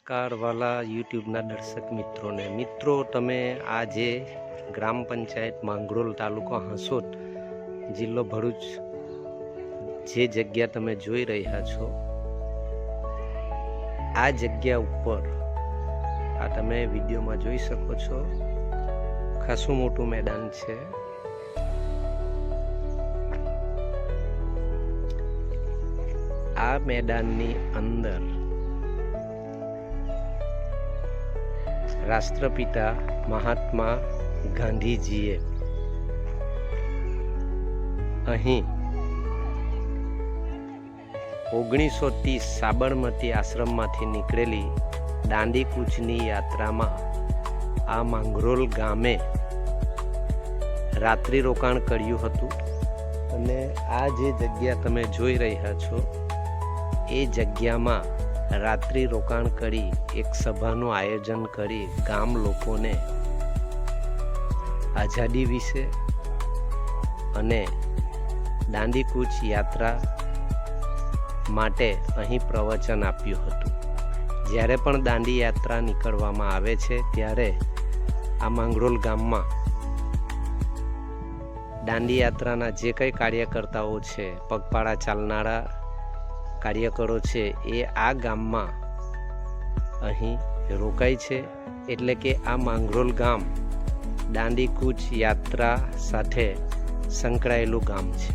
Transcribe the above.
નમસ્કાર વાલા યુટ્યુબના દર્શક મિત્રો તમે આ જે ગ્રામ પંચાયત માંગરોળ તાલુકો હાંસોદ જિલ્લો ભરૂચ જે જગ્યા તમે જોઈ રહ્યા છો, આ જગ્યા ઉપર આ તમે વિડીયોમાં જોઈ શકો છો, ખાસું મોટું મેદાન છે. આ મેદાનની અંદર રાષ્ટ્રપિતા મહાત્મા ગાંધીજીએ અહીં 1930 સાબરમતી આશ્રમમાંથી નીકળેલી દાંડી કૂચની યાત્રામાં આ માંગરોળ ગામે રાત્રિ રોકાણ કર્યું હતું. અને આ જે જગ્યા તમે જોઈ રહ્યા છો, એ જગ્યામાં રાત્રિ રોકાણ કરી એક સભાનું આયોજન કરી ગામ લોકોને આઝાદી વિશે અને દાંડી કૂચ યાત્રા માટે અહીં પ્રવચન આપ્યું હતું. જ્યારે પણ દાંડી યાત્રા નીકળવામાં આવે છે ત્યારે આ માંગરોળ ગામમાં દાંડી યાત્રાના જે કંઈ કાર્યકર્તાઓ છે, પગપાળા ચાલનારા કાર્યકરો છે, એ આ ગામમાં અહીં રોકાય છે. એટલે કે આ માંગરોળ ગામ દાંડી કૂચ યાત્રા સાથે સંકળાયેલું ગામ છે.